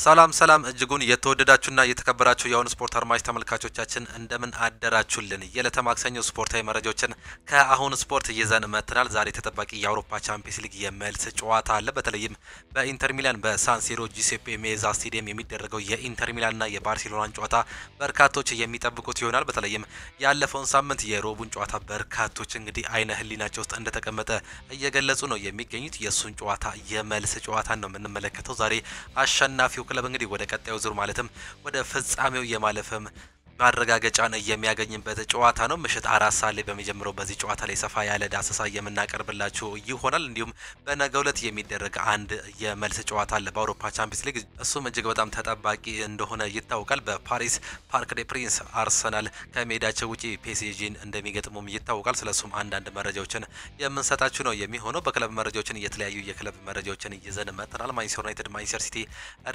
ሰላም እጅጉን የተወደዳችሁና የተከበራችሁ የአሁን ስፖርት አድማጭ ተመልካቾቻችን እንደምን አደራችሁልን። የዕለተ ማክሰኞ ስፖርታዊ መረጃዎችን ከአሁን ስፖርት ይዘን መጥተናል። ዛሬ ተጠባቂ የአውሮፓ ቻምፒየንስ ሊግ የመልስ ጨዋታ አለ። በተለይም በኢንተር ሚላን በሳን ሲሮ ጁሴፔ ሜዛ ስታዲየም የሚደረገው የኢንተር ሚላንና የባርሴሎናን ጨዋታ በርካቶች የሚጠብቁት ይሆናል። በተለይም ያለፈውን ሳምንት የሮቡን ጨዋታ በርካቶች እንግዲህ አይነ ህሊናቸው ውስጥ እንደተቀመጠ እየገለጹ ነው የሚገኙት። የሱን ጨዋታ የመልስ ጨዋታ ነው የምንመለከተው። ዛሬ አሸናፊው ክለብ እንግዲህ ወደ ቀጣዩ ዙር ማለትም ወደ ፍጻሜው የማለፍም ማረጋገጫን የሚያገኝበት ጨዋታ ነው። ምሽት 4 ሰዓት ላይ በሚጀምረው በዚህ ጨዋታ ላይ ሰፋ ያለ ዳሰሳ የምናቀርብላችሁ ይሆናል። እንዲሁም በነገው ዕለት የሚደረግ አንድ የመልስ ጨዋታ አለ በአውሮፓ ቻምፒየንስ ሊግ። እሱም እጅግ በጣም ተጠባቂ እንደሆነ ይታወቃል። በፓሪስ ፓርክ ዴ ፕሪንስ አርሰናል ከሜዳቸው ውጪ ፒኤስጂን እንደሚገጥሙም ይታወቃል። ስለሱም አንዳንድ መረጃዎችን የምንሰጣችሁ ነው የሚሆነው። በክለብ መረጃዎችን የተለያዩ የክለብ መረጃዎችን ይዘን መጥተናል። ማንቸስተር ዩናይትድ፣ ማንቸስተር ሲቲ፣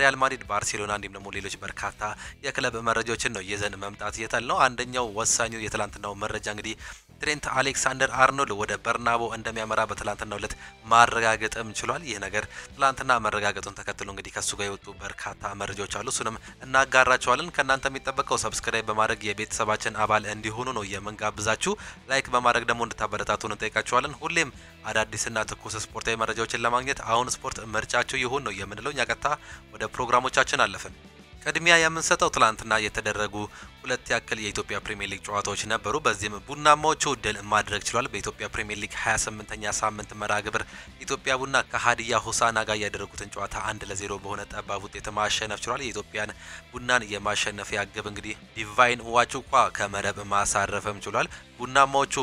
ሪያል ማድሪድ፣ ባርሴሎና እንዲሁም ደግሞ ሌሎች በርካታ የክለብ መረጃዎችን ነው ይዘን መምጣት የታል ነው። አንደኛው ወሳኙ የትላንትናው መረጃ እንግዲህ ትሬንት አሌክሳንደር አርኖልድ ወደ በርናቦ እንደሚያመራ በትላንትናው ዕለት ማረጋገጥም ችሏል። ይህ ነገር ትላንትና መረጋገጡን ተከትሎ እንግዲህ ከሱ ጋር የወጡ በርካታ መረጃዎች አሉ። እሱንም እናጋራቸዋለን። ከእናንተ የሚጠበቀው ሰብስክራይብ በማድረግ የቤተሰባችን አባል እንዲሆኑ ነው የምንጋብዛችሁ። ላይክ በማድረግ ደግሞ እንድታበረታቱን እንጠይቃችኋለን። ሁሌም አዳዲስና ትኩስ ስፖርታዊ መረጃዎችን ለማግኘት አሁን ስፖርት ምርጫችሁ ይሁን ነው የምንለው። እኛ ቀጥታ ወደ ፕሮግራሞቻችን አለፍን። ቅድሚያ የምንሰጠው ትላንትና የተደረጉ ሁለት ያክል የኢትዮጵያ ፕሪሚየር ሊግ ጨዋታዎች ነበሩ። በዚህም ቡናማዎቹ ድል ማድረግ ችሏል። በኢትዮጵያ ፕሪሚየር ሊግ 28ኛ ሳምንት መርሃ ግብር ኢትዮጵያ ቡና ከሀዲያ ሆሳዕና ጋር ያደረጉትን ጨዋታ 1-0 በሆነ ጠባብ ውጤት ማሸነፍ ችሏል። የኢትዮጵያን ቡናን የማሸነፊያ ግብ እንግዲህ ዲቫይን ዋቹኳ ከመረብ ማሳረፍም ችሏል። ቡናማዎቹ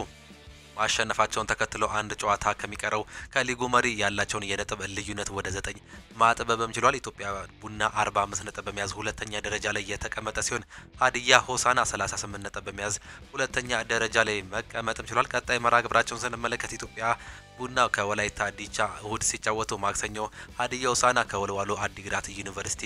ማሸነፋቸውን ተከትሎ አንድ ጨዋታ ከሚቀረው ከሊጉ መሪ ያላቸውን የነጥብ ልዩነት ወደ 9 ማጥበብም ችሏል። ኢትዮጵያ ቡና 45 ነጥብ በመያዝ ሁለተኛ ደረጃ ላይ የተቀመጠ ሲሆን ሀዲያ ሆሳዕና 38 ነጥብ በመያዝ ሁለተኛ ደረጃ ላይ መቀመጥም ችሏል። ቀጣይ መርሃ ግብራቸውን ስንመለከት ኢትዮጵያ ቡና ከወላይታ ዲቻ እሁድ ሲጫወቱ፣ ማክሰኞ ሀዲያ ሆሳዕና ከወልዋሎ አዲግራት ዩኒቨርሲቲ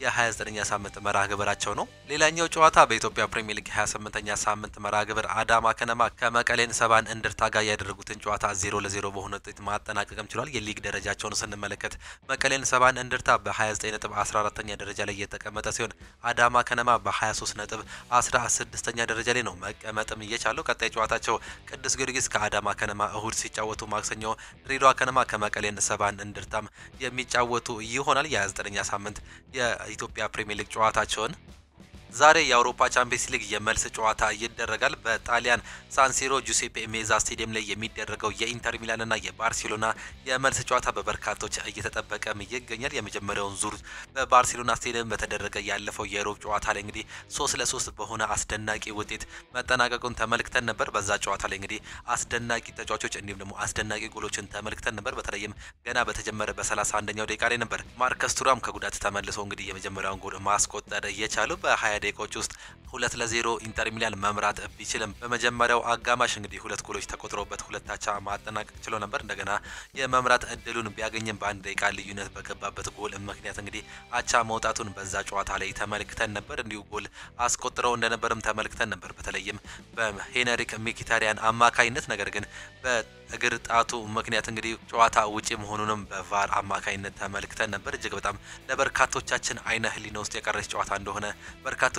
የ29ኛ ሳምንት መርሃ ግብራቸው ነው። ሌላኛው ጨዋታ በኢትዮጵያ ፕሪሚየር ሊግ 28ኛ ሳምንት መርሃ ግብር አዳማ ከነማ ከመቀሌን ሰባን እንደርታ ያደረጉትን ጨዋታ 0-0 በሆነ ውጤት ማጠናቀቅም ችሏል። የሊግ ደረጃቸውን ስንመለከት መቀሌን ሰባን እንደርታ በ29 ነጥብ 14ኛ ደረጃ ላይ የተቀመጠ ሲሆን አዳማ ከነማ በ23 ነጥብ 16ኛ ደረጃ ላይ ነው መቀመጥም እየቻለው። ቀጣይ ጨዋታቸው ቅዱስ ጊዮርጊስ ከአዳማ ከነማ እሁድ ሲጫወቱ፣ ማክሰኞ ድሬዳዋ ከነማ ከመቀሌን ሰባን እንደርታም የሚጫወቱ ይሆናል። የ29ኛ ሳምንት የኢትዮጵያ ፕሪሚየር ሊግ ጨዋታቸውን ዛሬ የአውሮፓ ቻምፒየንስ ሊግ የመልስ ጨዋታ ይደረጋል። በጣሊያን ሳንሲሮ ጁሴፔ ሜዛ ስታዲየም ላይ የሚደረገው የኢንተር ሚላንና የባርሴሎና የመልስ ጨዋታ በበርካቶች እየተጠበቀም ይገኛል። የመጀመሪያውን ዙር በባርሴሎና ስታዲየም በተደረገ ያለፈው የሮብ ጨዋታ ላይ እንግዲህ 3-3 በሆነ አስደናቂ ውጤት መጠናቀቁን ተመልክተን ነበር። በዛ ጨዋታ ላይ እንግዲህ አስደናቂ ተጫዋቾች እንዲሁም ደግሞ አስደናቂ ጎሎችን ተመልክተን ነበር። በተለይም ገና በተጀመረ በ31ኛው ደቂቃ ላይ ነበር ማርከስ ቱራም ከጉዳት ተመልሶ እንግዲህ የመጀመሪያውን ጎል ማስቆጠር የቻለው። በ20 ደቂቃዎች ውስጥ 2-0 ኢንተር ሚላን መምራት ቢችልም በመጀመሪያው አጋማሽ እንግዲህ ሁለት ጎሎች ተቆጥረውበት ሁለት አቻ ማጠናቀቅ ችሎ ነበር። እንደገና የመምራት እድሉን ቢያገኝም በአንድ ደቂቃ ልዩነት በገባበት ጎል ምክንያት እንግዲህ አቻ መውጣቱን በዛ ጨዋታ ላይ ተመልክተን ነበር። እንዲሁ ጎል አስቆጥረው እንደነበርም ተመልክተን ነበር፣ በተለይም በሄነሪክ ሚኪታሪያን አማካይነት። ነገር ግን በእግር ጣቱ ምክንያት እንግዲህ ጨዋታ ውጪ መሆኑንም በቫር አማካይነት ተመልክተን ነበር። እጅግ በጣም ለበርካቶቻችን አይነ ህሊና ውስጥ የቀረች ጨዋታ እንደሆነ በርካቶች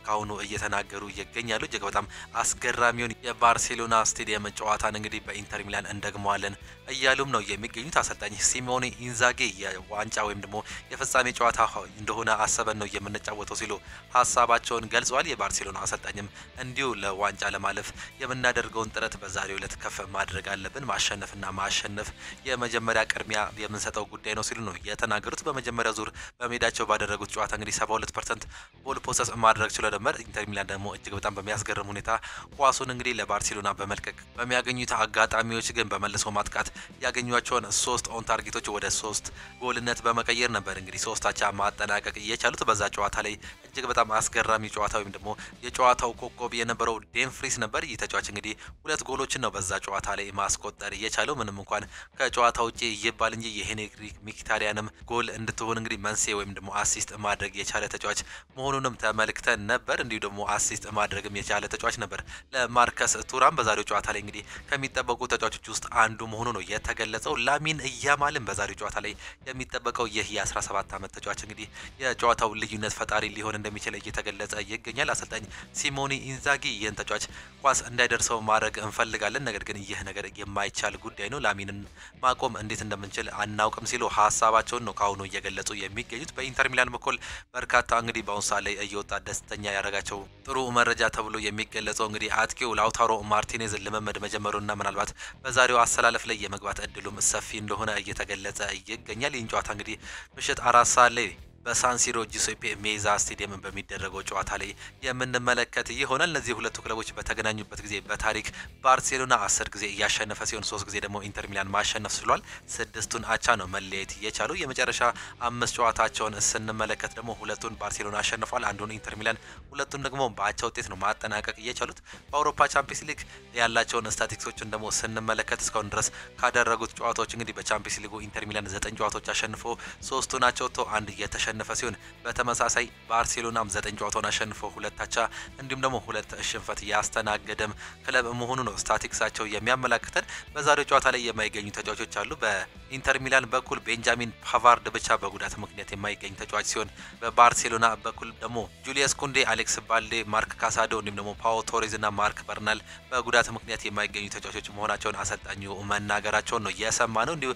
ካሁኑ እየተናገሩ ይገኛሉ። እጅግ በጣም አስገራሚውን የባርሴሎና ስታዲየም ጨዋታን እንግዲህ በኢንተር ሚላን እንደግመዋለን እያሉም ነው የሚገኙት። አሰልጣኝ ሲሞኔ ኢንዛጌ የዋንጫ ወይም ደግሞ የፍጻሜ ጨዋታ እንደሆነ አሰበን ነው የምንጫወተው ሲሉ ሀሳባቸውን ገልጸዋል። የባርሴሎና አሰልጣኝም እንዲሁ ለዋንጫ ለማለፍ የምናደርገውን ጥረት በዛሬው ዕለት ከፍ ማድረግ አለብን፣ ማሸነፍና ማሸነፍ የመጀመሪያ ቅድሚያ የምንሰጠው ጉዳይ ነው ሲሉ ነው የተናገሩት። በመጀመሪያ ዙር በሜዳቸው ባደረጉት ጨዋታ እንግዲህ 72% ቦል ፖሰስ ማድረግ ችሎ ነበር። ኢንተር ሚላን ደግሞ እጅግ በጣም በሚያስገርም ሁኔታ ኳሱን እንግዲህ ለባርሴሎና በመልቀቅ በሚያገኙት አጋጣሚዎች ግን በመልሶ ማጥቃት ያገኟቸውን 3 ኦን ታርጌቶች ወደ 3 ጎልነት በመቀየር ነበር እንግዲህ 3 አቻ ማጠናቀቅ የቻሉት። በዛ ጨዋታ ላይ እጅግ በጣም አስገራሚ ጨዋታ ወይም ደግሞ የጨዋታው ኮከብ የነበረው ዴምፍሪስ ነበር። ይህ ተጫዋች እንግዲህ 2 ጎሎችን ነው በዛ ጨዋታ ላይ ማስቆጠር የቻለው ምንም እንኳን ከጨዋታ ውጪ ይባል እንጂ የሄንሪክ ሚኪታሪያንም ጎል እንድትሆን እንግዲህ መንስኤ ወይም ደግሞ አሲስት ማድረግ የቻለ ተጫዋች መሆኑንም ተመልክተን ነበር። እንዲሁ ደግሞ አሲስት ማድረግም የቻለ ተጫዋች ነበር ለማርከስ ቱራም በዛሬው ጨዋታ ላይ እንግዲህ ከሚጠበቁ ተጫዋቾች ውስጥ አንዱ መሆኑ ነው የተገለጸው። ላሚን ያማልም በዛሬው ጨዋታ ላይ የሚጠበቀው ይህ የ17 ዓመት ተጫዋች እንግዲህ የጨዋታው ልዩነት ፈጣሪ ሊሆን እንደሚችል እየተገለጸ ይገኛል። አሰልጣኝ ሲሞኒ ኢንዛጊ ይህን ተጫዋች ኳስ እንዳይደርሰው ማድረግ እንፈልጋለን፣ ነገር ግን ይህ ነገር የማይቻል ጉዳይ ነው፣ ላሚንን ማቆም እንዴት እንደምንችል አናውቅም ሲሉ ሀሳባቸውን ነው ካሁኑ እየገለጹ የሚገኙት። በኢንተር ሚላን በኩል በርካታ እንግዲህ በአሁኑ ሰዓት ላይ እየወጣ ደስተኛ ያደረጋቸው ጥሩ መረጃ ተብሎ የሚገለጸው እንግዲህ አጥቂው ላውታሮ ማርቲኔዝ ልምምድ መጀመሩና ምናልባት በዛሬው አሰላለፍ ላይ የመግባት እድሉም ሰፊ እንደሆነ እየተገለጸ ይገኛል። ይህን ጨዋታ እንግዲህ ምሽት 4 ሰዓት ላይ በሳንሲሮ ጂሴፔ ሜዛ ስቴዲየም በሚደረገው ጨዋታ ላይ የምንመለከት ይሆናል። እነዚህ ሁለቱ ክለቦች በተገናኙበት ጊዜ በታሪክ ባርሴሎና 10 ጊዜ እያሸነፈ ሲሆን 3 ጊዜ ደግሞ ኢንተር ሚላን ማሸነፍ ችሏል። 6ቱን አቻ ነው መለየት የቻሉ። የመጨረሻ 5 ጨዋታቸውን ስንመለከት ደግሞ 2ቱን ባርሴሎና አሸንፏል፣ አንዱን ኢንተር ሚላን፣ 2ቱን ደግሞ በአቻ ውጤት ነው ማጠናቀቅ የቻሉት። በአውሮፓ ቻምፒየንስ ሊግ ያላቸውን ስታቲስቲክሶችን ደግሞ ስንመለከት እስካሁን ድረስ ካደረጉት ጨዋታዎች እንግዲህ በቻምፒየንስ ሊጉ ኢንተር ሚላን 9 ጨዋታዎች አሸንፎ 3ቱን አቻ ወጥቶ አንድ የተሸነፈ ሲሆን በተመሳሳይ ባርሴሎናም 9 ጨዋታውን አሸንፎ 2 አቻ እንዲሁም ደግሞ 2 ሽንፈት ያስተናገደም ክለብ መሆኑ ነው ስታቲክሳቸው የሚያመላክተን። በዛሬው ጨዋታ ላይ የማይገኙ ተጫዋቾች አሉ። በኢንተር ሚላን በኩል ቤንጃሚን ፓቫርድ ብቻ በጉዳት ምክንያት የማይገኝ ተጫዋች ሲሆን በባርሴሎና በኩል ደግሞ ጁሊየስ ኩንዴ፣ አሌክስ ባልዴ፣ ማርክ ካሳዶ እንዲሁም ደግሞ ፓው ቶሬዝ እና ማርክ በርናል በጉዳት ምክንያት የማይገኙ ተጫዋቾች መሆናቸውን አሰልጣኙ መናገራቸውን ነው የሰማነው። እንዲሁ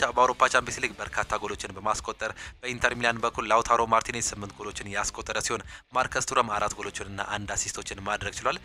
በአውሮፓ ቻምፒየንስ ሊግ በርካታ ጎሎችን በማስቆጠር በኢንተር ሚላን በኩል ላውታሮ ማርቲኔዝ 8 ጎሎችን ያስቆጠረ ሲሆን ማርከስ ቱራም 4 ጎሎችንና 1 አሲስቶችን ማድረግ ችሏል።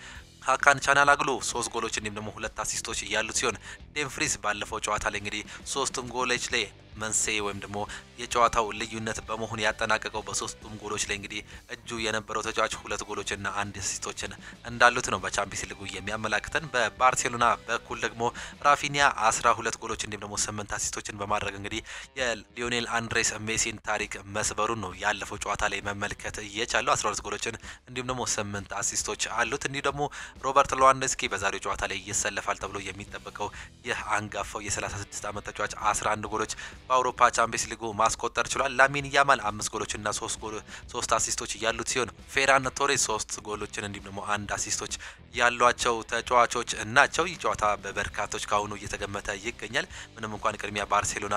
ሀካን ቻናላግሉ 3 ጎሎች እንዲሁም ደግሞ 2 አሲስቶች ያሉት ሲሆን ዴምፍሪስ ባለፈው ጨዋታ ላይ እንግዲህ 3ቱም ጎሎች ላይ መንስኤ ወይም ደግሞ የጨዋታው ልዩነት በመሆን ያጠናቀቀው በ3ቱም ጎሎች ላይ እንግዲህ እጁ የነበረው ተጫዋች 2 ጎሎችና 1 አሲስቶችን እንዳሉት ነው በቻምፒየንስ ሊጉ የሚያመላክተን። በባርሴሎና በኩል ደግሞ ራፊኒያ 12 ጎሎች እንዲሁም ደግሞ 8 አሲስቶችን በማድረግ እንግዲህ የሊዮኔል አንድሬስ ሜሲን ታሪክ መስበሩን ነው ያለፈው ጨዋታ ላይ መመልከት የቻለው። 12 ጎሎችን እንዲሁም ደግሞ 8 አሲስቶች አሉት። እንዲሁ ደግሞ ሮበርት ሌዋንዶውስኪ በዛሬው ጨዋታ ላይ ይሰለፋል ተብሎ የሚጠበቀው ይህ አንጋፋው የ36 ዓመት ተጫዋች 11 ጎሎች በአውሮፓ ቻምፒየንስ ሊጉ ማስቆጠር ችሏል። ላሚን ያማል 5 ጎሎችና 3 አሲስቶች ያሉት ሲሆን ፌራን ቶሬስ 3 ጎሎችን እንዲሁም ደግሞ 1 አሲስቶች ያሏቸው ተጫዋቾች ናቸው። ይህ ጨዋታ በበርካቶች ካሁኑ እየተገመተ ይገኛል። ምንም እንኳን ቅድሚያ ባርሴሎና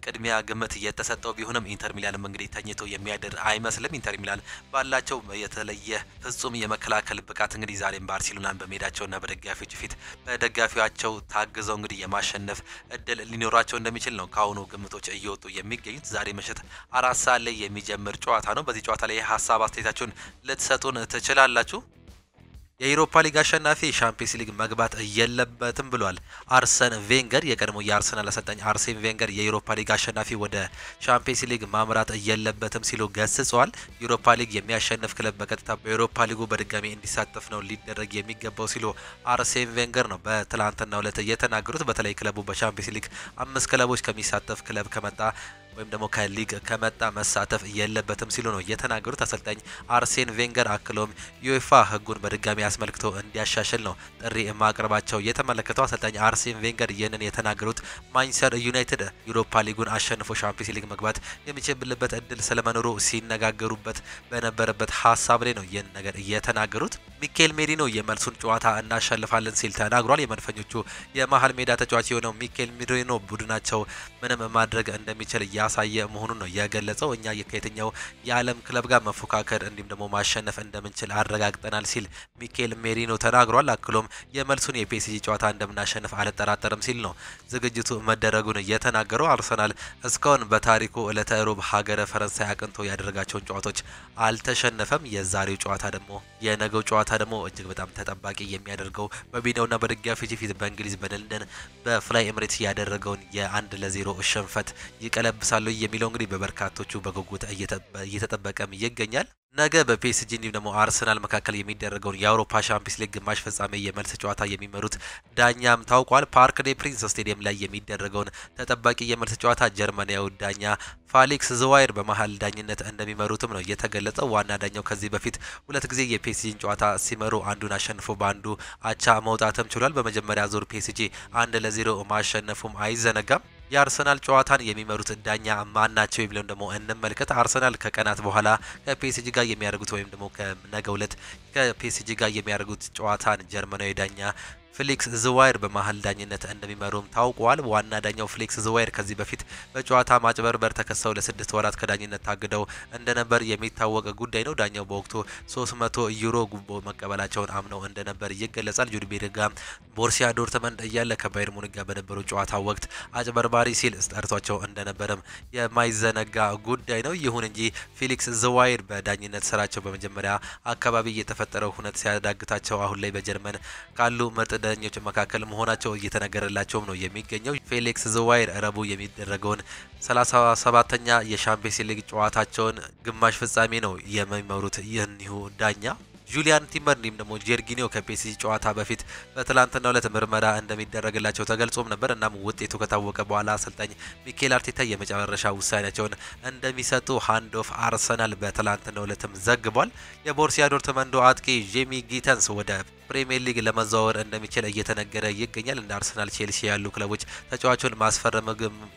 ቅድሚያ ግምት እየተሰጠው ቢሆንም ኢንተር ሚላንም እንግዲህ ተኝቶ የሚያድር አይመስልም። ኢንተር ሚላን ባላቸው የተለየ ፍጹም የመከላከል ብቃት እንግዲህ ዛሬም ባርሴሎናን በሜዳቸውና በደጋፊዎች ፊት በደጋፊያቸው ታግዘው እንግዲህ የማሸነፍ እድል ሊኖራቸው እንደሚችል ነው ካሁኑ ግምቶች እየወጡ የሚገኙት። ዛሬ ምሽት 4 ሰዓት ላይ የሚጀምር ጨዋታ ነው። በዚህ ጨዋታ ላይ ሀሳብ አስተያየታችሁን ልትሰጡን ትችላላችሁ። የዩሮፓ ሊግ አሸናፊ ሻምፒየንስ ሊግ መግባት የለበትም ብሏል አርሰን ቬንገር። የቀድሞ የአርሰናል አሰልጣኝ አርሴን ቬንገር የዩሮፓ ሊግ አሸናፊ ወደ ሻምፒየንስ ሊግ ማምራት የለበትም ሲሉ ገስጸዋል። ዩሮፓ ሊግ የሚያሸንፍ ክለብ በቀጥታ በዩሮፓ ሊጉ በድጋሚ እንዲሳተፍ ነው ሊደረግ የሚገባው ሲሉ አርሴን ቬንገር ነው በትላንትናው ዕለት የተናገሩት። በተለይ ክለቡ በሻምፒየንስ ሊግ 5 ክለቦች ከሚሳተፍ ክለብ ከመጣ ወይም ደግሞ ከሊግ ከመጣ መሳተፍ የለበትም ሲሉ ነው የተናገሩት አሰልጣኝ አርሴን ቬንገር። አክሎም ዩኤፋ ሕጉን በድጋሚ አስመልክቶ እንዲያሻሽል ነው ጥሪ ማቅረባቸው የተመለከተው። አሰልጣኝ አርሴን ቬንገር ይህንን የተናገሩት ማንቸስተር ዩናይትድ ዩሮፓ ሊጉን አሸንፎ ሻምፒየንስ ሊግ መግባት የሚችልበት እድል ስለመኖሩ ሲነጋገሩበት በነበረበት ሀሳብ ላይ ነው ይህን ነገር የተናገሩት። ሚኬል ሜሪኖ የመልሱን ጨዋታ እናሸልፋለን ሲል ተናግሯል። የመድፈኞቹ የመሀል ሜዳ ተጫዋች የሆነው ሚኬል ሜሪኖ ቡድናቸው ምንም ማድረግ እንደሚችል ያሳየ መሆኑን ነው የገለጸው። እኛ ከየትኛው የዓለም ክለብ ጋር መፎካከር እንዲሁም ደግሞ ማሸነፍ እንደምንችል አረጋግጠናል ሲል ሚኬል ሜሪኖ ተናግሯል። አክሎም የመልሱን የፒኤስጂ ጨዋታ እንደምናሸንፍ አልጠራጠርም ሲል ነው ዝግጅቱ መደረጉን የተናገረው። አርሰናል እስካሁን በታሪኩ ዕለተ ሮብ ሀገረ ፈረንሳይ አቅንቶ ያደረጋቸውን ጨዋታዎች አልተሸነፈም። የዛሬው ጨዋታ ደግሞ የነገው ጨዋታ ደግሞ እጅግ በጣም ተጠባቂ የሚያደርገው በሜዳውና በደጋፊዎች ፊት በእንግሊዝ በለንደን በፍላይ ኤምሬትስ ያደረገውን የ1-0 ሽንፈት ይቀለብሳል የሚለው እንግዲህ በበርካቶቹ በጉጉት እየተጠበቀም ይገኛል። ነገ በፒኤስጂ እንዲሁም ደግሞ አርሰናል መካከል የሚደረገውን የአውሮፓ ሻምፒዮንስ ሊግ ግማሽ ፍጻሜ የመልስ ጨዋታ የሚመሩት ዳኛም ታውቋል። ፓርክ ዴ ፕሪንስ ስቴዲየም ላይ የሚደረገውን ተጠባቂ የመልስ ጨዋታ ጀርመናዊው ዳኛ ፌሊክስ ዝዋይር በመሀል ዳኝነት እንደሚመሩትም ነው የተገለጸው። ዋና ዳኛው ከዚህ በፊት ሁለት ጊዜ የፒኤስጂን ጨዋታ ሲመሩ አንዱን አሸንፎ በአንዱ አቻ መውጣትም ችሏል። በመጀመሪያ ዙር ፒኤስጂ 1-0 ማሸነፉም አይዘነጋም። የአርሰናል ጨዋታን የሚመሩት ዳኛ ማን ናቸው የሚለውን ደግሞ እንመልከት። አርሰናል ከቀናት በኋላ ከፒኤስጂ ጋር የሚያደርጉት ወይም ደግሞ ከነገው ዕለት ከፒኤስጂ ጋር የሚያደርጉት ጨዋታን ጀርመናዊ ዳኛ ፌሊክስ ዝዋይር በመሀል ዳኝነት እንደሚመሩም ታውቋል። ዋና ዳኛው ፌሊክስ ዝዋይር ከዚህ በፊት በጨዋታ ማጭበርበር ተከሰው ለ6 ወራት ከዳኝነት ታግደው እንደነበር የሚታወቅ ጉዳይ ነው። ዳኛው በወቅቱ 300 ዩሮ ጉቦ መቀበላቸውን አምነው እንደነበር ይገለጻል። ጁድ ቤሊንጋም ቦሩሲያ ዶርትመንድ እያለ ከባየር ሙኒክ ጋር በነበሩ ጨዋታ ወቅት አጭበርባሪ ሲል ጠርቷቸው እንደነበረም የማይዘነጋ ጉዳይ ነው። ይሁን እንጂ ፌሊክስ ዝዋይር በዳኝነት ስራቸው በመጀመሪያ አካባቢ የተፈጠረው ሁነት ሲያዳግታቸው አሁን ላይ በጀርመን ካሉ ምርጥ ዳኞች መካከል መሆናቸው እየተነገረላቸውም ነው የሚገኘው። ፌሊክስ ዝዋይር ረቡዕ የሚደረገውን 37ኛ የሻምፒየንስ ሊግ ጨዋታቸውን ግማሽ ፍጻሜ ነው የሚመሩት። ይህንኑ ዳኛ ጁሊያን ቲምበር እንዲሁም ደግሞ ጀርጊኒዮ ከፒኤስጂ ጨዋታ በፊት በትላንትናው ዕለት ምርመራ እንደሚደረግላቸው ተገልጾም ነበር። እናም ውጤቱ ከታወቀ በኋላ አሰልጣኝ ሚኬል አርቴታ የመጨረሻ ውሳኔያቸውን እንደሚሰጡ ሃንድ ኦፍ አርሰናል በትላንትናው ዕለትም ዘግቧል። የቦሩሲያ ዶርትመንዱ አጥቂ ጄሚ ጊተንስ ወደ ፕሪሚየር ሊግ ለመዘዋወር እንደሚችል እየተነገረ ይገኛል። እንደ አርሰናል፣ ቼልሲ ያሉ ክለቦች ተጫዋቹን ማስፈረም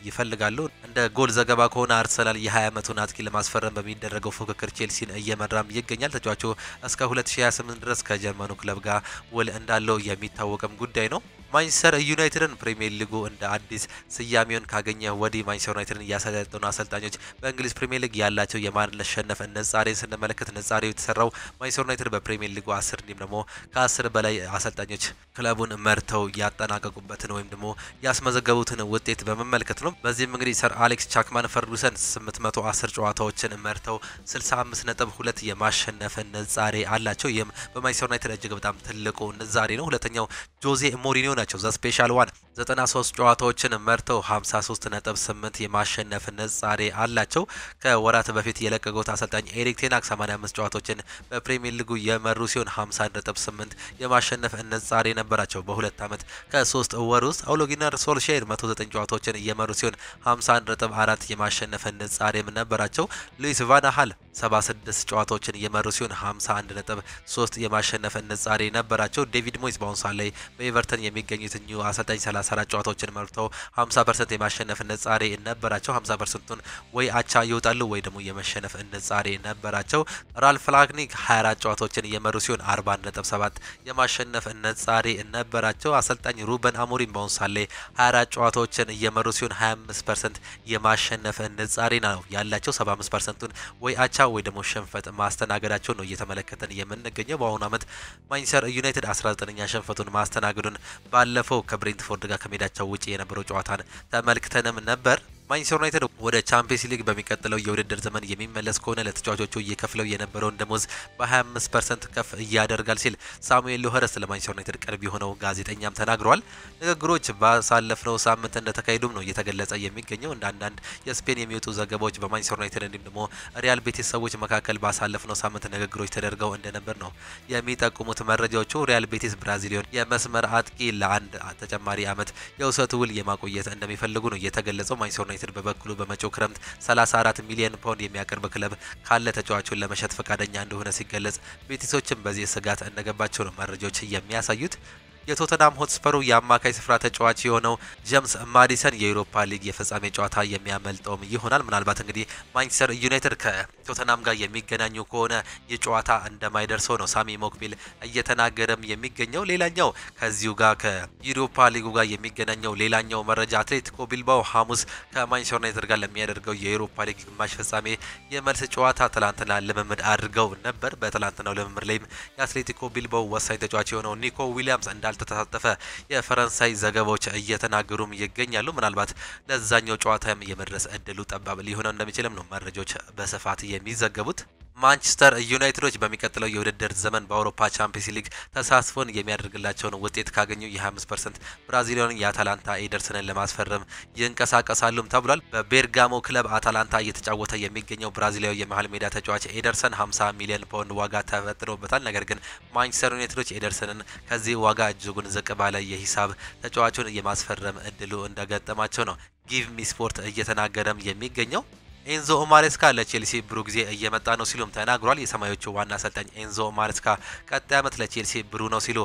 ይፈልጋሉ። እንደ ጎል ዘገባ ከሆነ አርሰናል የ20 ዓመቱን አጥቂ ለማስፈረም በሚደረገው ፉክክር ቼልሲን እየመራም ይገኛል። ተጫዋቹ እስከ 2028 ድረስ ከጀርመኑ ክለብ ጋር ውል እንዳለው የሚታወቅም ጉዳይ ነው። ማንቸስተር ዩናይትድን ፕሪሚየር ሊጉ እንደ አዲስ ስያሜውን ካገኘ ወዲህ ማንቸስተር ዩናይትድን ያሰለጠኑ አሰልጣኞች በእንግሊዝ ፕሪሚየር ሊግ ያላቸው የማሸነፍ ንጻሬን ስንመለከት ንጻሬው የተሰራው ማንቸስተር ዩናይትድ በፕሪሚየር ሊጉ 10 እንዲሁም ደግሞ ከ10 በላይ አሰልጣኞች ክለቡን መርተው ያጠናቀቁበትን ወይም ደግሞ ያስመዘገቡትን ውጤት በመመልከት ነው። በዚህም እንግዲህ ሰር አሌክስ ቻክማን ፈርጉሰን 810 ጨዋታዎችን መርተው 65.2 የማሸነፍ ንጻሬ አላቸው። ይህም በማንቸስተር ዩናይትድ እጅግ በጣም ትልቁ ንጻሬ ነው። ሁለተኛው ጆዜ ሞሪኒዮ ናቸው። ዘ ስፔሻል ዋን 93 ጨዋታዎችን መርተው 53.8 የማሸነፍ ንጻሬ አላቸው። ከወራት በፊት የለቀቁት አሰልጣኝ ኤሪክ ቴን ሃግ 85 ጨዋታዎችን በፕሪሚየር ሊጉ የመሩ ሲሆን 50.8 የማሸነፍ ንጻሬ ነበራቸው። በሁለት ዓመት ከ3 ወር ውስጥ ኦሌ ጉናር ሶልሻየር 109 ጨዋታዎችን እየመሩ ሲሆን 51.4 የማሸነፍ ንጻሬም ነበራቸው። ሉዊስ ቫን ሃል 76 ጨዋታዎችን እየመሩ ሲሆን 51.3 የማሸነፍ ንጻሬ ነበራቸው። ዴቪድ ሞይስ በአሁኑ ሰዓት ላይ በኤቨርተን የሚገኙት ኒው አሰልጣኝ 34 ጨዋታዎችን መርተው 50% የማሸነፍ ንጻሬ ነበራቸው። 50%ቱን ወይ አቻ ይወጣሉ ወይ ደግሞ የመሸነፍ ንጻሬ ነበራቸው። ራልፍ ራግኒክ 24 ጨዋታዎችን እየመሩ ሲሆን 41.7 የማሸነፍ ንጻሬ ነበራቸው። አሰልጣኝ ሩበን አሞሪም በአሁኑ ሰዓት ላይ 24 ጨዋታዎችን እየመሩ ሲሆን 25% የማሸነፍ ንጻሬ ነው ያላቸው። 75%ቱን ወይ አቻ ወይ ደግሞ ሽንፈት ማስተናገዳቸው ነው እየተመለከተን የምንገኘው። በአሁኑ ዓመት ማንቸስተር ዩናይትድ 19ኛ ሽንፈቱን ማስተናገዱን ባለፈው ከብሬንትፎርድ ጋር ከሜዳቸው ውጪ የነበረው ጨዋታን ተመልክተንም ነበር። ማንቸስተር ዩናይትድ ወደ ቻምፒየንስ ሊግ በሚቀጥለው የውድድር ዘመን የሚመለስ ከሆነ ለተጫዋቾቹ እየከፍለው የነበረውን ደሞዝ በ25% ከፍ እያደርጋል ሲል ሳሙኤል ሎኸረስ ለማንቸስተር ዩናይትድ ቅርብ የሆነው ጋዜጠኛም ተናግሯል። ንግግሮች ባሳለፍነው ሳምንት እንደተካሄዱም ነው እየተገለጸ የሚገኘው። እንደ አንዳንድ የስፔን የሚወጡ ዘገባዎች በማንቸስተር ዩናይትድ እንዲሁም ደግሞ ሪያል ቤቲስ ሰዎች መካከል ባሳለፍነው ሳምንት ንግግሮች ተደርገው እንደነበር ነው የሚጠቁሙት መረጃዎቹ። ሪያል ቤቲስ ብራዚሊዮን የመስመር አጥቂ ለአንድ ተጨማሪ ዓመት የውሰት ውል የማቆየት እንደሚፈልጉ ነው የተገለጸው። ማንቸስተር ዩናይትድ በበኩሉ በመጪው ክረምት 34 ሚሊዮን ፓውንድ የሚያቀርብ ክለብ ካለ ተጫዋቹን ለመሸጥ ፈቃደኛ እንደሆነ ሲገለጽ፣ ቤቲሶችም በዚህ ስጋት እንደገባቸው ነው መረጃዎች የሚያሳዩት። የቶተናም ሆትስፐሩ የአማካይ ስፍራ ተጫዋች የሆነው ጄምስ ማዲሰን የዩሮፓ ሊግ የፍጻሜ ጨዋታ የሚያመልጠውም ይሆናል። ምናልባት እንግዲህ ማንቸስተር ዩናይትድ ከቶተናም ጋር የሚገናኙ ከሆነ የጨዋታ እንደማይደርሰው ነው ሳሚ ሞክቢል እየተናገረም የሚገኘው። ሌላኛው ከዚሁ ጋር ከዩሮፓ ሊጉ ጋር የሚገናኘው ሌላኛው መረጃ አትሌቲኮ ቢልባኦ ሐሙስ ከማንቸስተር ዩናይትድ ጋር ለሚያደርገው የዩሮፓ ሊግ ግማሽ ፍጻሜ የመልስ ጨዋታ ትላንትና ልምምድ አድርገው ነበር። በትላንትናው ልምምድ ላይም የአትሌቲኮ ቢልባኦ ወሳኝ ተጫዋች የሆነው ኒኮ ዊሊያምስ እንዳልተሳተፈ የፈረንሳይ ዘገባዎች እየተናገሩም ይገኛሉ። ምናልባት ለዛኛው ጨዋታም የመድረስ እድሉ ጠባብ ሊሆን እንደሚችልም ነው መረጃዎች በስፋት የሚዘገቡት። ማንቸስተር ዩናይትዶች በሚቀጥለው የውድድር ዘመን በአውሮፓ ቻምፒየንስ ሊግ ተሳትፎን የሚያደርግላቸውን ውጤት ካገኙ የ25% ብራዚሊያኑን የአታላንታ ኤደርሰንን ለማስፈረም ይንቀሳቀሳሉም ተብሏል። በቤርጋሞ ክለብ አታላንታ እየተጫወተ የሚገኘው ብራዚሊያዊ የመሃል ሜዳ ተጫዋች ኤደርሰን 50 ሚሊዮን ፓውንድ ዋጋ ተፈጥሮበታል። ነገር ግን ማንቸስተር ዩናይትዶች ኤደርሰንን ከዚህ ዋጋ እጅጉን ዝቅ ባለ የሂሳብ ተጫዋቹን የማስፈረም እድሉ እንደገጠማቸው ነው ጊቭ ሚ ስፖርት እየተናገረም የሚገኘው። ኤንዞ ማሬስካ ለቼልሲ ብሩህ ጊዜ እየመጣ ነው ሲሉም ተናግሯል። የሰማዮቹ ዋና አሰልጣኝ ኤንዞ ማሬስካ ቀጣይ ዓመት ለቼልሲ ብሩህ ነው ሲሉ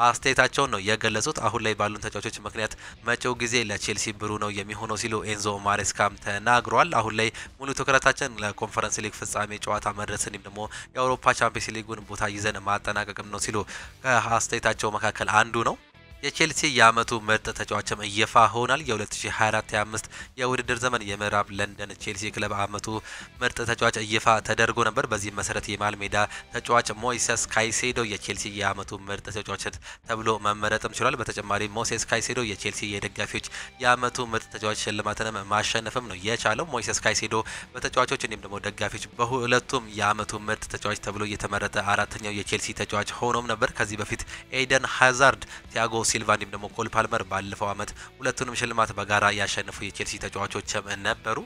አስተያየታቸውን ነው የገለጹት። አሁን ላይ ባሉን ተጫዋቾች ምክንያት መጪው ጊዜ ለቼልሲ ብሩህ ነው የሚሆነው ሲሉ ኤንዞ ማሬስካም ተናግሯል። አሁን ላይ ሙሉ ትኩረታችን ለኮንፈረንስ ሊግ ፍጻሜ ጨዋታ መድረስ እንዲሁም ደግሞ የአውሮፓ ቻምፒየንስ ሊጉን ቦታ ይዘን ማጠናቀቅም ነው ሲሉ ከአስተያየታቸው መካከል አንዱ ነው። የቼልሲ የአመቱ ምርጥ ተጫዋችም ይፋ ሆኗል። የ2024-25 የውድድር ዘመን የምዕራብ ለንደን ቼልሲ ክለብ አመቱ ምርጥ ተጫዋች ይፋ ተደርጎ ነበር። በዚህ መሰረት የመሃል ሜዳ ተጫዋች ሞይሰስ ካይሴዶ የቼልሲ የአመቱ ምርጥ ተጫዋች ተብሎ መመረጥም ችሏል። በተጨማሪ ሞይሰስ ካይሴዶ የቼልሲ የደጋፊዎች የአመቱ ምርጥ ተጫዋች ሽልማትንም ማሸነፍም ነው የቻለው። ሞይሰስ ካይሴዶ በተጫዋቾች እንዲሁም ደግሞ ደጋፊዎች በሁለቱም የአመቱ ምርጥ ተጫዋች ተብሎ የተመረጠ አራተኛው የቼልሲ ተጫዋች ሆኖም ነበር። ከዚህ በፊት ኤደን ሃዛርድ፣ ቲያጎ ሲልቫ እንዲሁም ደግሞ ኮል ፓልመር ባለፈው አመት ሁለቱንም ሽልማት በጋራ ያሸነፉ የቼልሲ ተጫዋቾችም ነበሩ።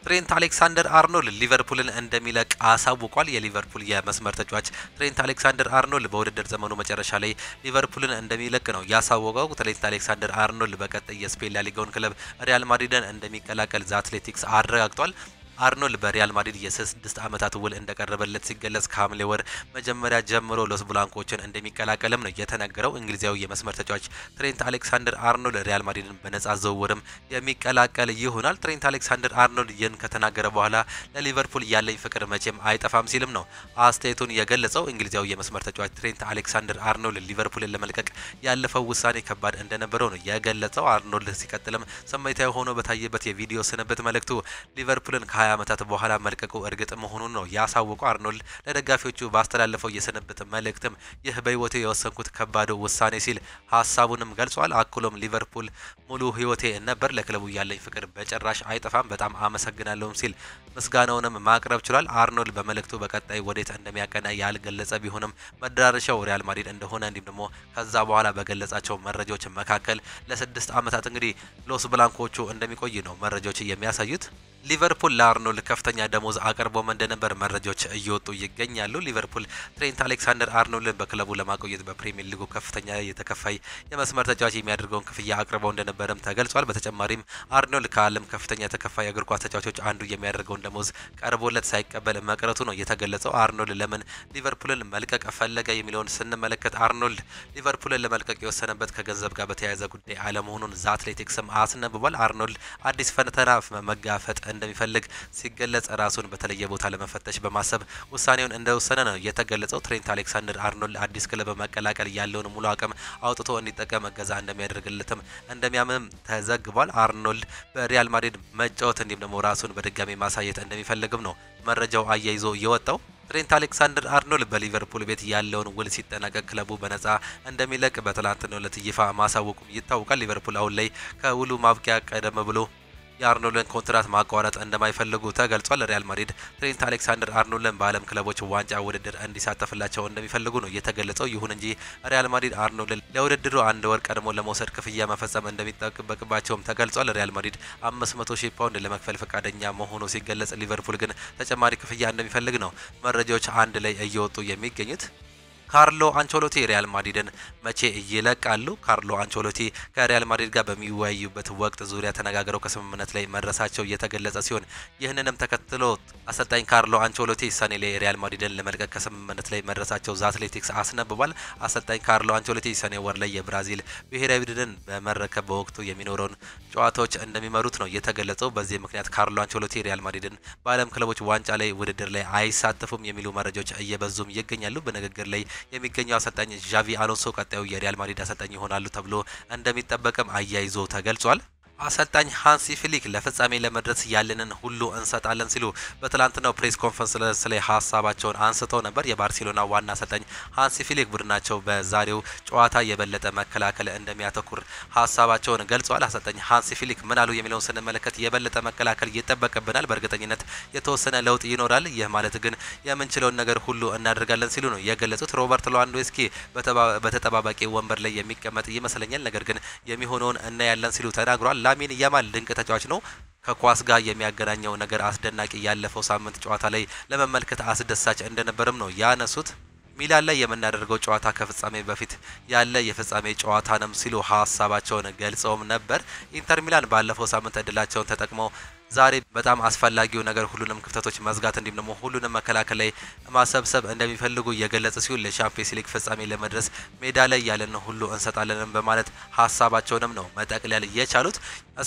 ትሬንት አሌክሳንደር አርኖልድ ሊቨርፑልን እንደሚለቅ አሳውቋል። የሊቨርፑል የመስመር ተጫዋች ትሬንት አሌክሳንደር አርኖልድ በውድድር ዘመኑ መጨረሻ ላይ ሊቨርፑልን እንደሚለቅ ነው ያሳወቀው። ትሬንት አሌክሳንደር አርኖልድ በቀጣይ የስፔን ላሊጋውን ክለብ ሪያል ማድሪድን እንደሚቀላቀል ዘ አትሌቲክስ አረጋግጧል። አርኖልድ በሪያል ማድሪድ የ6 ዓመታት ውል እንደቀረበለት ሲገለጽ ከሐምሌ ወር መጀመሪያ ጀምሮ ሎስ ብላንኮችን እንደሚቀላቀልም ነው የተነገረው። እንግሊዛዊ የመስመር ተጫዋች ትሬንት አሌክሳንደር አርኖልድ ሪያል ማድሪድን በነጻ ዝውውርም የሚቀላቀል ይሆናል። ትሬንት አሌክሳንደር አርኖልድ ይህን ከተናገረ በኋላ ለሊቨርፑል ያለኝ ፍቅር መቼም አይጠፋም ሲልም ነው አስተያየቱን የገለጸው። እንግሊዛዊ የመስመር ተጫዋች ትሬንት አሌክሳንደር አርኖልድ ሊቨርፑልን ለመልቀቅ ያለፈው ውሳኔ ከባድ እንደነበረው ነው የገለጸው። አርኖልድ ሲቀጥልም ስሜታዊ ሆኖ በታየበት የቪዲዮ ስንብት መልእክቱ ሊቨርፑልን ዓመታት በኋላ መልቀቁ እርግጥ መሆኑን ነው ያሳወቀው። አርኖልድ ለደጋፊዎቹ ባስተላለፈው የስንብት መልእክትም ይህ በህይወቴ የወሰንኩት ከባድ ውሳኔ ሲል ሀሳቡንም ገልጿል። አክሎም ሊቨርፑል ሙሉ ህይወቴ ነበር፣ ለክለቡ ያለኝ ፍቅር በጭራሽ አይጠፋም፣ በጣም አመሰግናለሁም ሲል ምስጋናውንም ማቅረብ ችሏል። አርኖልድ በመልእክቱ በቀጣይ ወዴት እንደሚያቀና ያልገለጸ ቢሆንም መዳረሻው ሪያል ማድሪድ እንደሆነ እንዲሁም ደግሞ ከዛ በኋላ በገለጻቸው መረጃዎች መካከል ለ6 ዓመታት እንግዲህ ሎስ ብላንኮቹ እንደሚቆይ ነው መረጃዎች የሚያሳዩት። ሊቨርፑል ለአርኖልድ ከፍተኛ ደሞዝ አቅርቦም እንደነበር መረጃዎች እየወጡ ይገኛሉ። ሊቨርፑል ትሬንት አሌክሳንደር አርኖልድን በክለቡ ለማቆየት በፕሪሚየር ሊጉ ከፍተኛ የተከፋይ የመስመር ተጫዋች የሚያደርገውን ክፍያ አቅርበው እንደነበረም ተገልጿል። በተጨማሪም አርኖልድ ከዓለም ከፍተኛ ተከፋይ እግር ኳስ ተጫዋቾች አንዱ የሚያደርገውን ደሞዝ ቀርቦለት ሳይቀበል መቅረቱ ነው የተገለጸው። አርኖልድ ለምን ሊቨርፑልን መልቀቅ ፈለገ የሚለውን ስንመለከት አርኖልድ ሊቨርፑልን ለመልቀቅ የወሰነበት ከገንዘብ ጋር በተያያዘ ጉዳይ አለመሆኑን ዘ አትሌቲክስም አስነብቧል። አርኖልድ አዲስ ፈተና መጋፈጥ እንደሚፈልግ ሲገለጽ ራሱን በተለየ ቦታ ለመፈተሽ በማሰብ ውሳኔውን እንደወሰነ ነው የተገለጸው። ትሬንት አሌክሳንደር አርኖልድ አዲስ ክለብ መቀላቀል ያለውን ሙሉ አቅም አውጥቶ እንዲጠቀም እገዛ እንደሚያደርግለትም እንደሚያምንም ተዘግቧል። አርኖልድ በሪያል ማድሪድ መጫወት እንዲሁም ደግሞ ራሱን በድጋሚ ማሳየት እንደሚፈልግም ነው መረጃው አያይዞ የወጣው። ትሬንት አሌክሳንደር አርኖልድ በሊቨርፑል ቤት ያለውን ውል ሲጠናቀቅ ክለቡ በነጻ እንደሚለቅ በትላንትናው ዕለት ይፋ ማሳወቁም ይታወቃል። ሊቨርፑል አሁን ላይ ከውሉ ማብቂያ ቀደም ብሎ የአርኖልድን ኮንትራት ማቋረጥ እንደማይፈልጉ ተገልጿል። ሪያል ማድሪድ ትሬንት አሌክሳንደር አርኖልድን በዓለም ክለቦች ዋንጫ ውድድር እንዲሳተፍላቸው እንደሚፈልጉ ነው የተገለጸው። ይሁን እንጂ ሪያል ማድሪድ አርኖልድን ለውድድሩ 1 ወር ቀድሞ ለመውሰድ ክፍያ መፈጸም እንደሚጠበቅባቸውም ተገልጿል። ሪያል ማድሪድ 500,000 ፓውንድ ለመክፈል ፈቃደኛ መሆኑ ሲገለጽ፣ ሊቨርፑል ግን ተጨማሪ ክፍያ እንደሚፈልግ ነው መረጃዎች አንድ ላይ እየወጡ የሚገኙት። ካርሎ አንቸሎቲ ሪያል ማድሪድን መቼ ይለቃሉ? ካርሎ አንቸሎቲ ከሪያል ማድሪድ ጋር በሚወያዩበት ወቅት ዙሪያ ተነጋግረው ከስምምነት ላይ መድረሳቸው እየተገለጸ ሲሆን ይህንንም ተከትሎ አሰልጣኝ ካርሎ አንቸሎቲ ሰኔ ላይ ሪያል ማድሪድን ለመልቀቅ ከስምምነት ላይ መድረሳቸው ዘ አትሌቲክስ አስነብቧል። አሰልጣኝ ካርሎ አንቸሎቲ ሰኔ ወር ላይ የብራዚል ብሔራዊ ቡድንን በመረከብ በወቅቱ የሚኖረውን ጨዋታዎች እንደሚመሩት ነው የተገለጸው። በዚህ ምክንያት ካርሎ አንቸሎቲ ሪያል ማድሪድን በዓለም ክለቦች ዋንጫ ላይ ውድድር ላይ አይሳተፉም የሚሉ መረጃዎች እየበዙም ይገኛሉ። በንግግር ላይ የሚገኘው አሰልጣኝ ዣቪ አሎንሶ ቀጣዩ የሪያል ማድሪድ አሰልጣኝ ይሆናሉ ተብሎ እንደሚጠበቅም አያይዞ ተገልጿል። አሰልጣኝ ሃንሲ ፍሊክ ለፍጻሜ ለመድረስ ያለንን ሁሉ እንሰጣለን ሲሉ በትላንትናው ፕሬስ ኮንፈረንስ ላይ ሀሳባቸውን አንስተው ነበር። የባርሴሎና ዋና አሰልጣኝ ሃንሲ ፍሊክ ቡድናቸው በዛሬው ጨዋታ የበለጠ መከላከል እንደሚያተኩር ሀሳባቸውን ገልጸዋል። አሰልጣኝ ሃንሲ ፍሊክ ምን አሉ የሚለውን ስንመለከት የበለጠ መከላከል ይጠበቅብናል፣ በእርግጠኝነት የተወሰነ ለውጥ ይኖራል፣ ይህ ማለት ግን የምንችለውን ነገር ሁሉ እናደርጋለን ሲሉ ነው የገለጹት። ሮበርት ሌዋንዶውስኪ በተጠባባቂ ወንበር ላይ የሚቀመጥ ይመስለኛል፣ ነገር ግን የሚሆነውን እናያለን ሲሉ ተናግሯል። ላሚን ያማል ድንቅ ተጫዋች ነው። ከኳስ ጋር የሚያገናኘው ነገር አስደናቂ፣ ያለፈው ሳምንት ጨዋታ ላይ ለመመልከት አስደሳች እንደነበርም ነው ያነሱት። ሚላን ላይ የምናደርገው ጨዋታ ከፍጻሜ በፊት ያለ የፍጻሜ ጨዋታ ነው ሲሉ ሀሳባቸውን ገልጸውም ነበር። ኢንተር ሚላን ባለፈው ሳምንት እድላቸውን ተጠቅመው ዛሬ በጣም አስፈላጊው ነገር ሁሉንም ክፍተቶች መዝጋት እንዲሁም ደግሞ ሁሉንም መከላከል ላይ ማሰብሰብ እንደሚፈልጉ የገለጸ ሲሆን ለሻምፒየንስ ሊግ ፍጻሜ ለመድረስ ሜዳ ላይ ያለን ሁሉ እንሰጣለን በማለት ሀሳባቸውንም ነው መጠቅለል የቻሉት።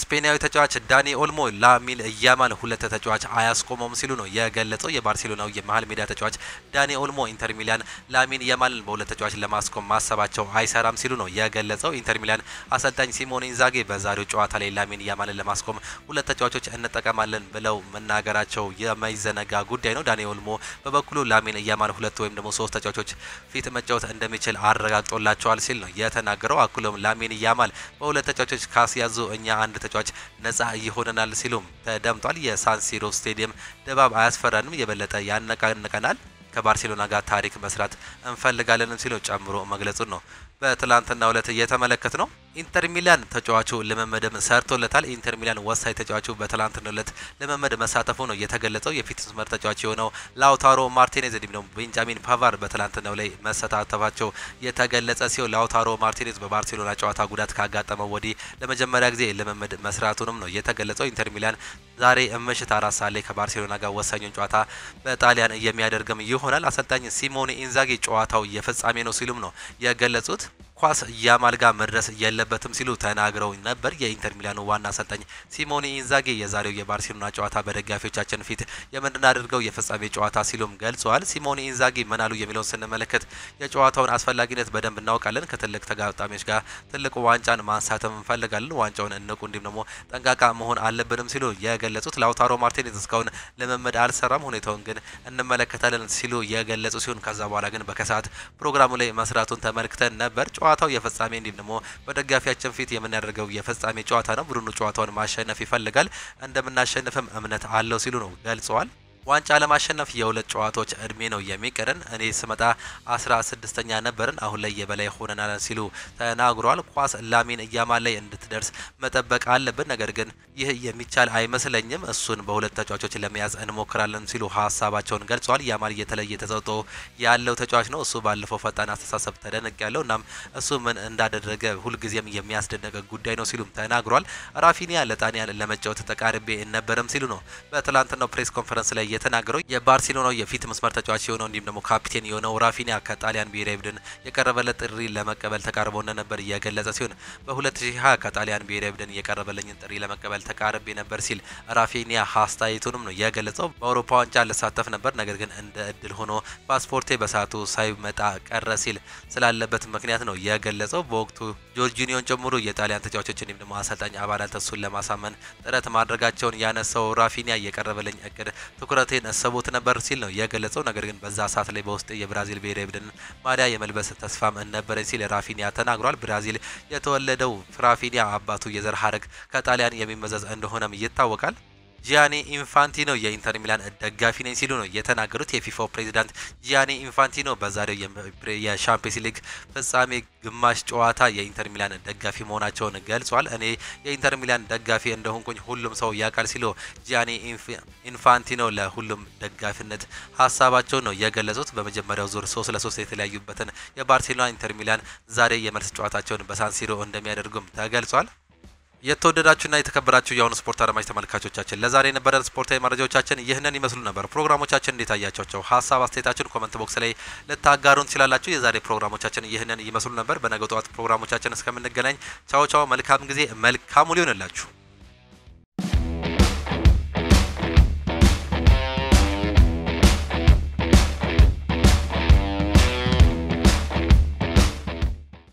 ስፔናዊ ተጫዋች ዳኒ ኦልሞ ላሚን ያማል ሁለት ተጫዋች አያስቆመውም ሲሉ ነው የገለጸው። የባርሴሎናው የመሃል ሜዳ ተጫዋች ዳኒ ኦልሞ ኢንተር ሚላን ላሚን ያማልን በሁለት ተጫዋች ለማስቆም ማሰባቸው አይሰራም ሲሉ ነው የገለጸው። ኢንተር ሚላን አሰልጣኝ ሲሞኔ ኢንዛጊ በዛሬው ጨዋታ ላይ ላሚን ያማልን ለማስቆም ሁለት ተጫዋቾች እንጠቀማለን ብለው መናገራቸው የማይዘነጋ ጉዳይ ነው። ዳኒ ኦልሞ በበኩሉ ላሚን ያማል ሁለት ወይም ደግሞ ሶስት ተጫዋቾች ፊት መጫወት እንደሚችል አረጋግጦላቸዋል ሲል ነው የተናገረው። አክሎም ላሚን ያማል በሁለት ተጫዋቾች ካስያዙ እኛ አንድ ተጫዋች ነጻ ይሆነናል ሲሉም ተደምጧል። የሳንሲሮ ስቴዲየም ድባብ አያስፈራንም፣ የበለጠ ያነቃንቀናል፣ ከባርሴሎና ጋር ታሪክ መስራት እንፈልጋለን ሲሉ ጨምሮ መግለጹን ነው በትላንትናው ዕለት እየተመለከት ነው። ኢንተር ሚላን ተጫዋቹ ልምምድም ሰርቶለታል። ኢንተር ሚላን ወሳኝ ተጫዋቹ በትላንትናው ዕለት ልምምድ መሳተፉ ነው የተገለጸው። የፊት መስመር ተጫዋች የሆነው ላውታሮ ማርቲኔዝ እንዲሁም ደግሞ ቤንጃሚን ፓቫር በትላንትናው ላይ መሳተፋቸው የተገለጸ ሲሆን ላውታሮ ማርቲኔዝ በባርሴሎና ጨዋታ ጉዳት ካጋጠመው ወዲህ ለመጀመሪያ ጊዜ ልምምድ መስራቱንም ነው የተገለጸው። ኢንተር ሚላን ዛሬ ምሽት 4 ሰዓት ላይ ከባርሴሎና ጋር ወሳኙን ጨዋታ በጣሊያን የሚያደርግም ይሆናል። አሰልጣኝ ሲሞኔ ኢንዛጊ ጨዋታው የፍጻሜ ነው ሲሉም ነው የገለጹት። ኳስ ያማል ጋር መድረስ የለበትም ሲሉ ተናግረው ነበር። የኢንተር ሚላኑ ዋና አሰልጣኝ ሲሞኔ ኢንዛጊ የዛሬው የባርሴሎና ጨዋታ በደጋፊዎቻችን ፊት የምናደርገው የፍጻሜ ጨዋታ ሲሉም ገልጸዋል። ሲሞኔ ኢንዛጊ ምን አሉ የሚለውን ስንመለከት የጨዋታውን አስፈላጊነት በደንብ እናውቃለን፣ ከትልቅ ተጋጣሚዎች ጋር ትልቁ ዋንጫን ማንሳትም እንፈልጋለን፣ ዋንጫውን እንቁ እንዲሁም ደግሞ ጠንቃቃ መሆን አለብንም ሲሉ የገለጹት። ላውታሮ ማርቲኔዝ እስካሁን ልምምድ አልሰራም፣ ሁኔታውን ግን እንመለከታለን ሲሉ የገለጹ ሲሆን ከዛ በኋላ ግን በከሰዓት ፕሮግራሙ ላይ መስራቱን ተመልክተን ነበር። ጨዋታው የፍጻሜ እንዲሁም ደግሞ በደጋፊያችን ፊት የምናደርገው የፍጻሜ ጨዋታ ነው። ቡድኑ ጨዋታውን ማሸነፍ ይፈልጋል፣ እንደምናሸንፍም እምነት አለው ሲሉ ነው ገልጸዋል። ዋንጫ ለማሸነፍ የሁለት ጨዋታዎች እድሜ ነው የሚቀረን። እኔ ስመጣ 16ኛ ነበርን፣ አሁን ላይ የበላይ ሆነናል ሲሉ ተናግሯል። ኳስ ላሚን ያማል ላይ እንድትደርስ መጠበቅ አለብን፣ ነገር ግን ይህ የሚቻል አይመስለኝም። እሱን በሁለት ተጫዋቾች ለመያዝ እንሞክራለን ሲሉ ሀሳባቸውን ገልጸዋል። ያማል የተለየ ተሰጥኦ ያለው ተጫዋች ነው። እሱ ባለፈው ፈጣን አስተሳሰብ ተደንቅ ያለው እናም እሱ ምን እንዳደረገ ሁልጊዜም የሚያስደነቅ ጉዳይ ነው ሲሉም ተናግሯል። ራፊኒያ ለጣሊያን ለመጫወት ተቃርቤ ነበርም ሲሉ ነው በትላንትናው ፕሬስ ኮንፈረንስ ላይ የተናገረው። የባርሴሎናው የፊት መስመር ተጫዋች የሆነው እንዲሁም ደግሞ ካፒቴን የሆነው ራፊኒያ ከጣሊያን ብሔራዊ ቡድን የቀረበለት ጥሪ ለመቀበል ተቃርቦ እንደነበር እየገለጸ ሲሆን በ2020 ከጣሊያን ብሔራዊ ቡድን የቀረበለኝን ጥሪ ለመቀበል ተቃርቤ ነበር ሲል ራፊኒያ ሀስታይቱንም ነው የገለጸው። በአውሮፓ ዋንጫ ልሳተፍ ነበር፣ ነገር ግን እንደ እድል ሆኖ ፓስፖርቴ በሰዓቱ ሳይመጣ ቀረ ሲል ስላለበት ምክንያት ነው የገለጸው። በወቅቱ ጆርጂኒዮን ጨምሮ የጣሊያን ተጫዋቾች እንዲሁም ደግሞ አሰልጣኝ አባላት እሱን ለማሳመን ጥረት ማድረጋቸውን ያነሳው ራፊኒያ የቀረበለኝ እቅድ ትኩረቴን እሰቦት ነበር ሲል ነው የገለጸው። ነገር ግን በዛ ሰዓት ላይ በውስጥ የብራዚል ብሔራዊ ቡድን ማሊያ የመልበስ ተስፋም ነበረኝ ሲል ራፊኒያ ተናግሯል። ብራዚል የተወለደው ራፊኒያ አባቱ የዘር ሀረግ ከጣሊያን የሚመዘዝ እንደሆነም ይታወቃል። ጂያኒ ኢንፋንቲኖ የኢንተር ሚላን ደጋፊ ነኝ ሲሉ ነው የተናገሩት። የፊፋው ፕሬዚዳንት ጂያኒ ኢንፋንቲኖ በዛሬው የሻምፒየንስ ሊግ ፍጻሜ ግማሽ ጨዋታ የኢንተር ሚላን ደጋፊ መሆናቸውን ገልጿል። እኔ የኢንተር ሚላን ደጋፊ እንደሆንኩኝ ሁሉም ሰው ያውቃል ሲሉ ጂያኒ ኢንፋንቲኖ ለሁሉም ደጋፊነት ሀሳባቸውን ነው የገለጹት። በመጀመሪያው ዙር 3-3 የተለያዩበትን የባርሴሎና ኢንተር ሚላን ዛሬ የመልስ ጨዋታቸውን በሳንሲሮ እንደሚያደርጉም ተገልጿል። የተወደዳችሁና የተከበራችሁ የአሁኑ ስፖርት አድማጭ ተመልካቾቻችን ለዛሬ የነበረን ስፖርታዊ መረጃዎቻችን ይህንን ይመስሉ ነበር። ፕሮግራሞቻችን እንዴት አያቻቸው? ሀሳብ አስተያየታችሁን ኮሜንት ቦክስ ላይ ልታጋሩን ትችላላችሁ። የዛሬ ፕሮግራሞቻችን ይህንን ይመስሉ ነበር። በነገው ጠዋት ፕሮግራሞቻችን እስከምንገናኝ ቻው ቻው፣ መልካም ጊዜ፣ መልካም ውሎ ይሁንላችሁ።